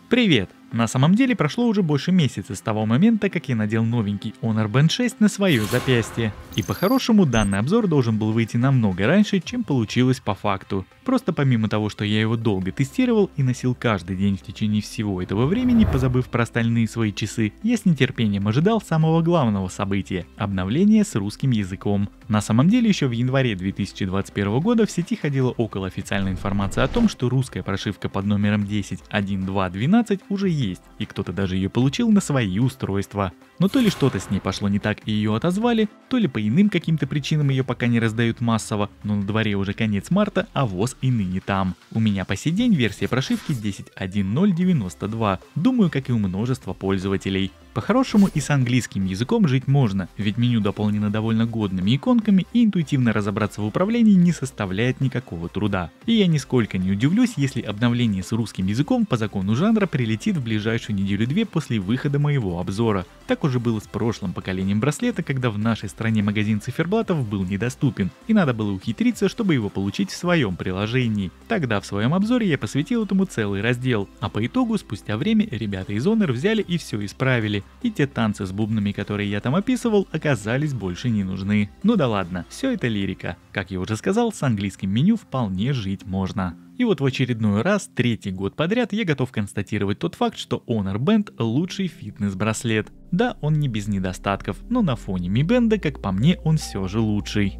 Привет! На самом деле прошло уже больше месяца с того момента, как я надел новенький Honor Band 6 на свое запястье. И по-хорошему данный обзор должен был выйти намного раньше, чем получилось по факту. Просто помимо того, что я его долго тестировал и носил каждый день в течение всего этого времени, позабыв про остальные свои часы, я с нетерпением ожидал самого главного события – обновления с русским языком. На самом деле еще в январе 2021 года в сети ходила около официальной информации о том, что русская прошивка под номером 10.1.2.12 уже есть, и кто-то даже ее получил на свои устройства. Но то ли что-то с ней пошло не так и ее отозвали, то ли по иным каким-то причинам ее пока не раздают массово, но на дворе уже конец марта, а ВОЗ и ныне там. У меня по сей день версия прошивки 10.1.0.92, думаю, как и у множества пользователей. По-хорошему и с английским языком жить можно, ведь меню дополнено довольно годными иконками и интуитивно разобраться в управлении не составляет никакого труда. И я нисколько не удивлюсь, если обновление с русским языком по закону жанра прилетит в ближайшую неделю-две после выхода моего обзора. Так уже было с прошлым поколением браслета, когда в нашей стране магазин циферблатов был недоступен, и надо было ухитриться, чтобы его получить в своем приложении. Тогда в своем обзоре я посвятил этому целый раздел, а по итогу спустя время ребята из Honor взяли и все исправили. И те танцы с бубнами, которые я там описывал, оказались больше не нужны. Ну да ладно, все это лирика. Как я уже сказал, с английским меню вполне жить можно. И вот в очередной раз, третий год подряд, я готов констатировать тот факт, что Honor Band лучший фитнес-браслет. Да, он не без недостатков, но на фоне Mi Band, как по мне, он все же лучший.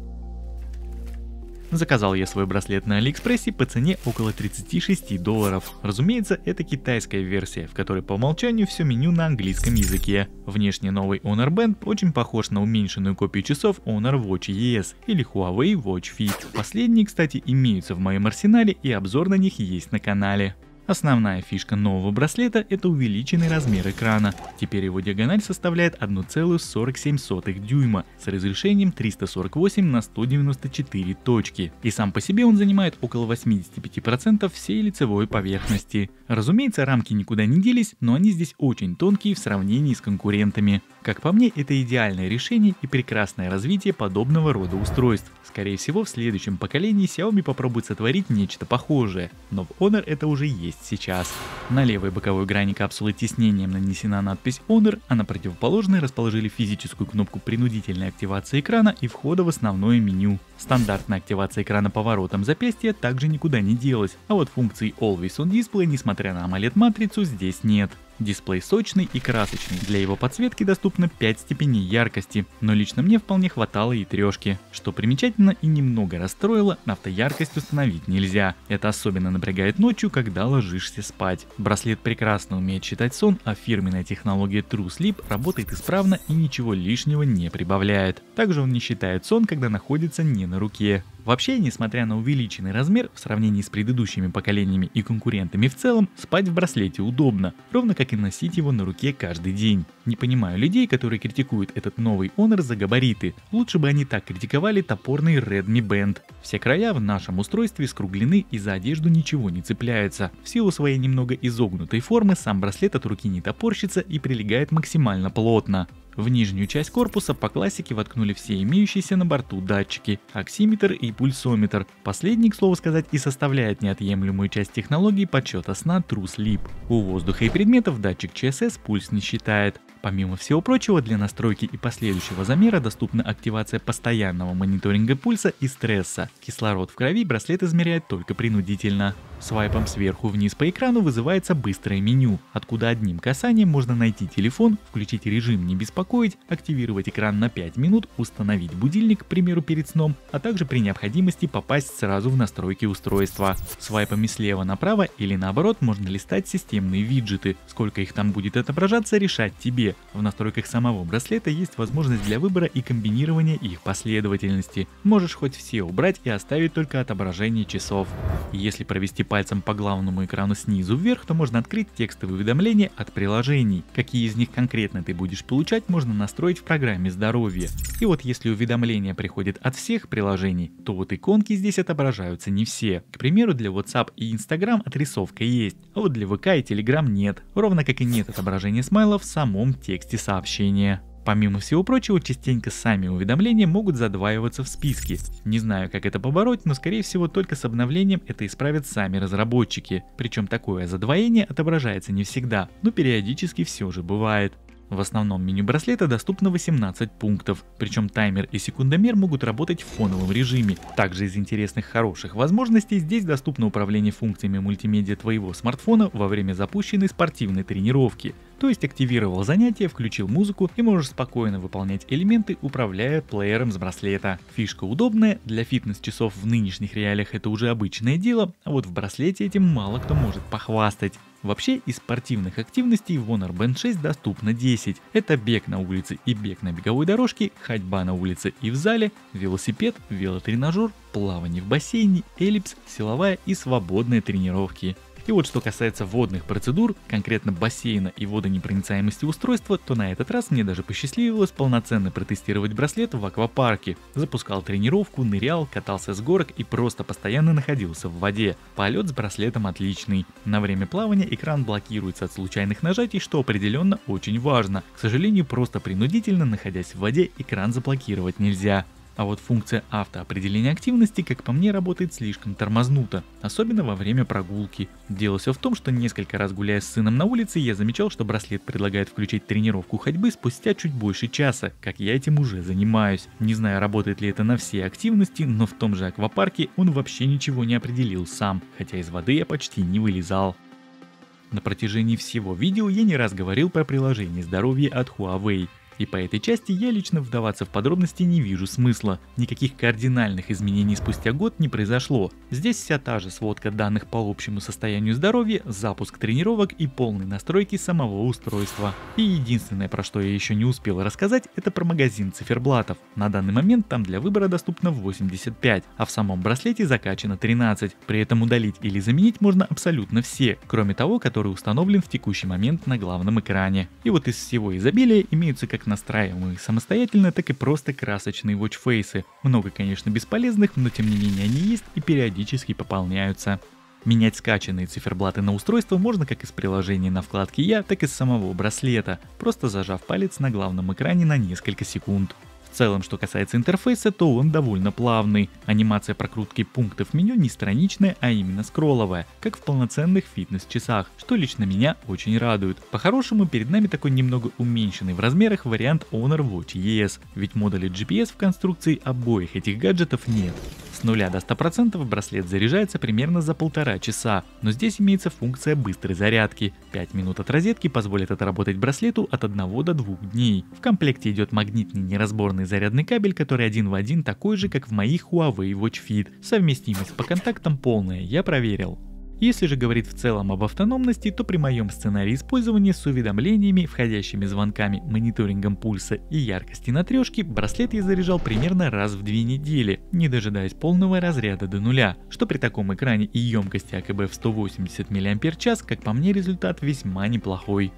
Заказал я свой браслет на Алиэкспрессе по цене около $36. Разумеется, это китайская версия, в которой по умолчанию все меню на английском языке. Внешне новый Honor Band очень похож на уменьшенную копию часов Honor Watch ES или Huawei Watch Fit. Последние, кстати, имеются в моем арсенале, и обзор на них есть на канале. Основная фишка нового браслета – это увеличенный размер экрана. Теперь его диагональ составляет 1,47 дюйма с разрешением 348 на 194 точки. И сам по себе он занимает около 85% всей лицевой поверхности. Разумеется, рамки никуда не делись, но они здесь очень тонкие в сравнении с конкурентами. Как по мне, это идеальное решение и прекрасное развитие подобного рода устройств. Скорее всего, в следующем поколении Xiaomi попробует сотворить нечто похожее, но в Honor это уже есть сейчас. На левой боковой грани капсулы тиснением нанесена надпись Honor, а на противоположной расположили физическую кнопку принудительной активации экрана и входа в основное меню. Стандартная активация экрана поворотом запястья также никуда не делась, а вот функции Always On Display, несмотря на AMOLED-матрицу, здесь нет. Дисплей сочный и красочный, для его подсветки доступно 5 степеней яркости, но лично мне вполне хватало и трешки. Что примечательно и немного расстроило, автояркость установить нельзя. Это особенно напрягает ночью, когда ложишься спать. Браслет прекрасно умеет считать сон, а фирменная технология True Sleep работает исправно и ничего лишнего не прибавляет. Также он не считает сон, когда находится не на руке. Вообще, несмотря на увеличенный размер, в сравнении с предыдущими поколениями и конкурентами в целом, спать в браслете удобно, ровно как и носить его на руке каждый день. Не понимаю людей, которые критикуют этот новый Honor за габариты. Лучше бы они так критиковали топорный Redmi Band. Все края в нашем устройстве скруглены и за одежду ничего не цепляется. В силу своей немного изогнутой формы сам браслет от руки не топорщится и прилегает максимально плотно. В нижнюю часть корпуса по классике воткнули все имеющиеся на борту датчики – оксиметр и пульсометр. Последний, к слову сказать, и составляет неотъемлемую часть технологии подсчета сна True Sleep. У воздуха и предметов датчик ЧСС пульс не считает. Помимо всего прочего, для настройки и последующего замера доступна активация постоянного мониторинга пульса и стресса. Кислород в крови браслет измеряет только принудительно. Свайпом сверху вниз по экрану вызывается быстрое меню, откуда одним касанием можно найти телефон, включить режим «Не беспокоить», активировать экран на 5 минут, установить будильник, к примеру, перед сном, а также при необходимости попасть сразу в настройки устройства. Свайпами слева направо или наоборот можно листать системные виджеты. Сколько их там будет отображаться, решать тебе. В настройках самого браслета есть возможность для выбора и комбинирования их последовательности. Можешь хоть все убрать и оставить только отображение часов. Если провести пальцем по главному экрану снизу вверх, то можно открыть текстовые уведомления от приложений. Какие из них конкретно ты будешь получать, можно настроить в программе здоровья. И вот если уведомления приходят от всех приложений, то вот иконки здесь отображаются не все. К примеру, для WhatsApp и Instagram отрисовка есть, а вот для ВК и Telegram нет. Ровно как и нет отображения смайлов в самом тексте сообщения. Помимо всего прочего, частенько сами уведомления могут задваиваться в списке. Не знаю, как это побороть, но скорее всего только с обновлением это исправят сами разработчики. Причем такое задвоение отображается не всегда, но периодически все же бывает. В основном меню браслета доступно 18 пунктов, причем таймер и секундомер могут работать в фоновом режиме. Также из интересных хороших возможностей здесь доступно управление функциями мультимедиа твоего смартфона во время запущенной спортивной тренировки. То есть активировал занятие, включил музыку и можешь спокойно выполнять элементы, управляя плеером с браслета. Фишка удобная, для фитнес-часов в нынешних реалиях это уже обычное дело, а вот в браслете этим мало кто может похвастать. Вообще из спортивных активностей в Honor Band 6 доступно 10. Это бег на улице и бег на беговой дорожке, ходьба на улице и в зале, велосипед, велотренажер, плавание в бассейне, эллипс, силовая и свободные тренировки. И вот что касается водных процедур, конкретно бассейна и водонепроницаемости устройства, то на этот раз мне даже посчастливилось полноценно протестировать браслет в аквапарке. Запускал тренировку, нырял, катался с горок и просто постоянно находился в воде. Полет с браслетом отличный. На время плавания экран блокируется от случайных нажатий, что определенно очень важно. К сожалению, просто принудительно, находясь в воде, экран заблокировать нельзя. А вот функция автоопределения активности, как по мне, работает слишком тормознуто, особенно во время прогулки. Дело все в том, что несколько раз гуляя с сыном на улице, я замечал, что браслет предлагает включить тренировку ходьбы спустя чуть больше часа, как я этим уже занимаюсь. Не знаю, работает ли это на все активности, но в том же аквапарке он вообще ничего не определил сам, хотя из воды я почти не вылезал. На протяжении всего видео я не раз говорил про приложение здоровья от Huawei. И по этой части я лично вдаваться в подробности не вижу смысла. Никаких кардинальных изменений спустя год не произошло. Здесь вся та же сводка данных по общему состоянию здоровья, запуск тренировок и полные настройки самого устройства. И единственное, про что я еще не успел рассказать, это про магазин циферблатов. На данный момент там для выбора доступно 85, а в самом браслете закачано 13. При этом удалить или заменить можно абсолютно все, кроме того, который установлен в текущий момент на главном экране. И вот из всего изобилия имеются как настраиваемые самостоятельно, так и просто красочные watchfaces. Много, конечно, бесполезных, но тем не менее они есть и периодически пополняются. Менять скачанные циферблаты на устройство можно как из приложения на вкладке «Я», так и из самого браслета, просто зажав палец на главном экране на несколько секунд. В целом, что касается интерфейса, то он довольно плавный. Анимация прокрутки пунктов меню не страничная, а именно скролловая, как в полноценных фитнес-часах, что лично меня очень радует. По-хорошему, перед нами такой немного уменьшенный в размерах вариант Honor Watch ES, ведь модуля GPS в конструкции обоих этих гаджетов нет. С 0 до 100% браслет заряжается примерно за 1,5 часа, но здесь имеется функция быстрой зарядки. 5 минут от розетки позволит отработать браслету от 1 до 2 дней. В комплекте идет магнитный неразборный зарядный кабель, который один в один такой же, как в моих Huawei Watch Fit. Совместимость по контактам полная, я проверил. Если же говорить в целом об автономности, то при моем сценарии использования с уведомлениями, входящими звонками, мониторингом пульса и яркости на трешке, браслет я заряжал примерно раз в 2 недели, не дожидаясь полного разряда до нуля, что при таком экране и емкости АКБ в 180 мАч, как по мне, результат весьма неплохой.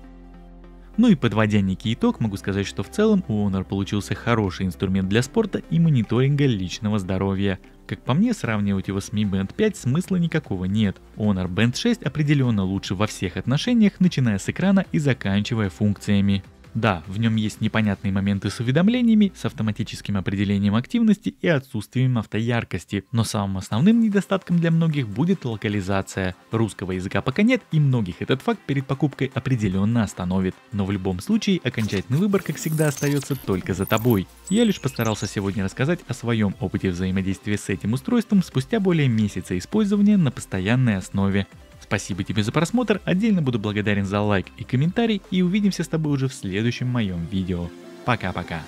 Ну и подводя некий итог, могу сказать, что в целом у Honor получился хороший инструмент для спорта и мониторинга личного здоровья. Как по мне, сравнивать его с Mi Band 5 смысла никакого нет. Honor Band 6 определенно лучше во всех отношениях, начиная с экрана и заканчивая функциями. Да, в нем есть непонятные моменты с уведомлениями, с автоматическим определением активности и отсутствием автояркости, но самым основным недостатком для многих будет локализация. Русского языка пока нет, и многих этот факт перед покупкой определенно остановит. Но в любом случае, окончательный выбор, как всегда, остается только за тобой. Я лишь постарался сегодня рассказать о своем опыте взаимодействия с этим устройством спустя более месяца использования на постоянной основе. Спасибо тебе за просмотр, отдельно буду благодарен за лайк и комментарий, и увидимся с тобой уже в следующем моем видео. Пока-пока.